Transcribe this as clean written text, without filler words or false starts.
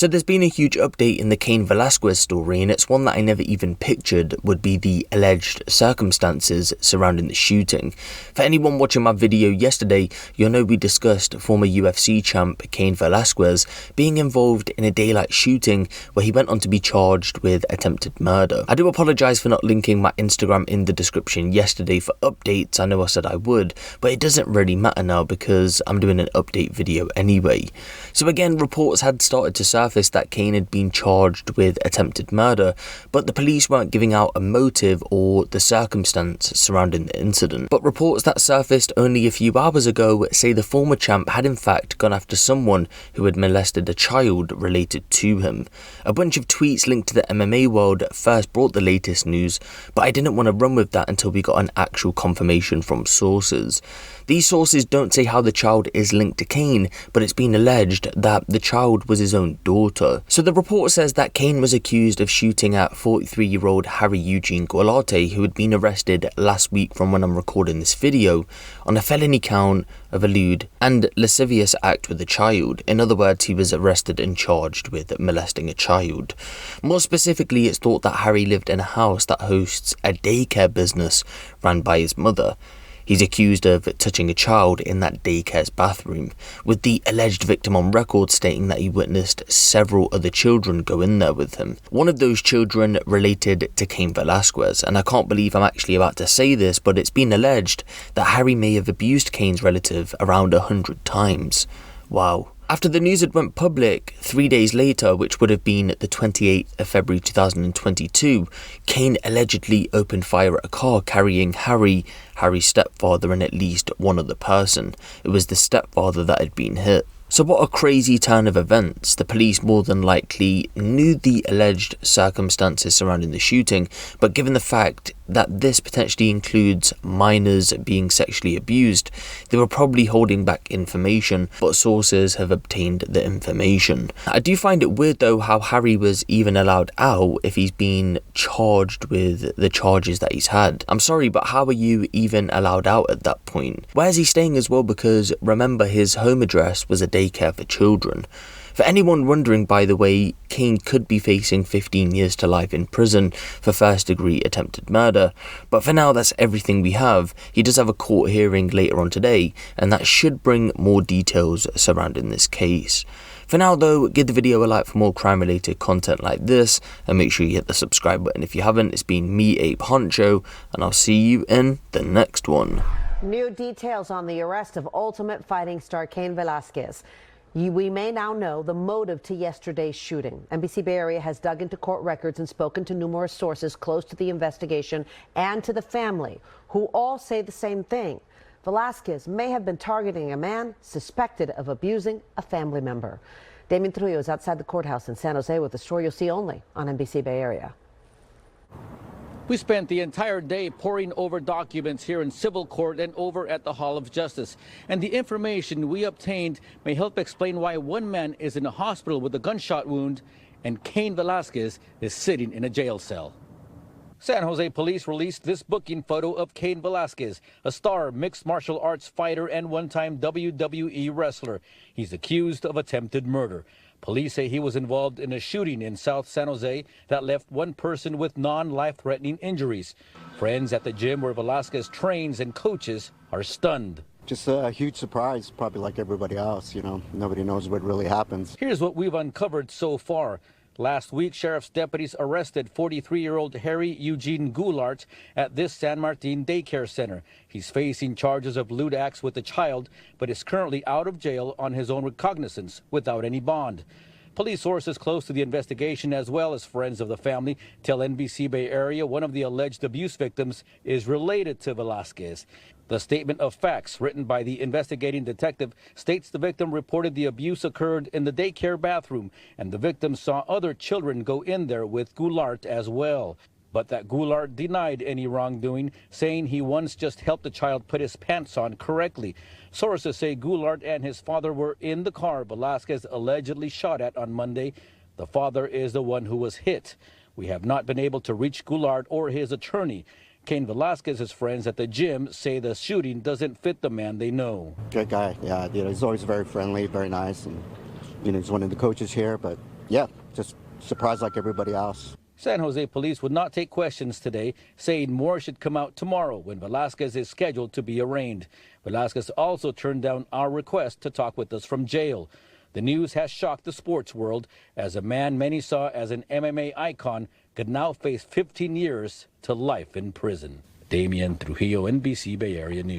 So there's been a huge update in the Cain Velasquez story, and it's one that I never even pictured would be the alleged circumstances surrounding the shooting. For anyone watching my video yesterday, you'll know we discussed former UFC champ Cain Velasquez being involved in a daylight shooting where he went on to be charged with attempted murder. I do apologise for not linking my Instagram in the description yesterday for updates. I know I said I would, but it doesn't really matter now because I'm doing an update video anyway. So again, reports had started to surface that Cain had been charged with attempted murder, but the police weren't giving out a motive or the circumstance surrounding the incident. But reports that surfaced only a few hours ago say the former champ had in fact gone after someone who had molested a child related to him. A bunch of tweets linked to the MMA world first brought the latest news, but I didn't want to run with that until we got an actual confirmation from sources. These sources don't say how the child is linked to Cain, but it's been alleged that the child was his own daughter. So the report says that Cain was accused of shooting at 43-year-old Harry Eugene Gualarte, who had been arrested last week from when I'm recording this video, on a felony count of a lewd and lascivious act with a child. In other words, he was arrested and charged with molesting a child. More specifically, it's thought that Harry lived in a house that hosts a daycare business run by his mother. He's accused of touching a child in that daycare's bathroom, with the alleged victim on record stating that he witnessed several other children go in there with him. One of those children related to Cain Velasquez, and I can't believe I'm actually about to say this, but it's been alleged that Harry may have abused Cain's relative around 100 times. Wow. After the news had went public, 3 days later, which would have been the 28th of February 2022, Cain allegedly opened fire at a car carrying Harry's stepfather, and at least one other person. It was the stepfather that had been hit. So what a crazy turn of events. The police more than likely knew the alleged circumstances surrounding the shooting, but given the fact that this potentially includes minors being sexually abused, they were probably holding back information, but sources have obtained the information. I do find it weird though how Harry was even allowed out if he's been charged with the charges that he's had. I'm sorry, but how are you even allowed out at that point? Where's he staying as well? Because remember, his home address was a daycare for children. For anyone wondering, by the way, Cain could be facing 15 years to life in prison for first-degree attempted murder, but for now that's everything we have. He does have a court hearing later on today, and that should bring more details surrounding this case. For now though, give the video a like for more crime-related content like this, and make sure you hit the subscribe button if you haven't. It's been me, Abe Honcho, and I'll see you in the next one. New details on the arrest of Ultimate Fighting star Cain Velasquez. We may now know the motive to yesterday's shooting. NBC Bay Area has dug into court records and spoken to numerous sources close to the investigation and to the family, who all say the same thing. Velasquez may have been targeting a man suspected of abusing a family member. Damien Trujillo is outside the courthouse in San Jose with a story you'll see only on NBC Bay Area. We spent the entire day poring over documents here in civil court and over at the Hall of Justice. And the information we obtained may help explain why one man is in a hospital with a gunshot wound and Cain Velasquez is sitting in a jail cell. San Jose police released this booking photo of Cain Velasquez, a star mixed martial arts fighter and one-time WWE wrestler. He's accused of attempted murder. Police say he was involved in a shooting in South San Jose that left one person with non-life-threatening injuries. Friends at the gym where Velasquez trains and coaches are stunned. Just a huge surprise, probably like everybody else, Nobody knows what really happens. Here's what we've uncovered so far. Last week, sheriff's deputies arrested 43-year-old Harry Eugene Goulart at this San Martin daycare center. He's facing charges of lewd acts with a child, but is currently out of jail on his own recognizance without any bond. Police sources close to the investigation, as well as friends of the family, tell NBC Bay Area one of the alleged abuse victims is related to Velasquez. The statement of facts written by the investigating detective states the victim reported the abuse occurred in the daycare bathroom, and the victim saw other children go in there with Goulart as well. But that Goulart denied any wrongdoing, saying he once just helped the child put his pants on correctly. Sources say Goulart and his father were in the car Velasquez allegedly shot at on Monday. The father is the one who was hit. We have not been able to reach Goulart or his attorney. Cain Velasquez's friends at the gym say the shooting doesn't fit the man they know. Good guy, yeah. He's always very friendly, very nice, and he's one of the coaches here. But yeah, just surprised like everybody else. San Jose police would not take questions today, saying more should come out tomorrow when Velasquez is scheduled to be arraigned. Velasquez also turned down our request to talk with us from jail. The news has shocked the sports world as a man many saw as an MMA icon could now face 15 years to life in prison. Damian Trujillo, NBC Bay Area News.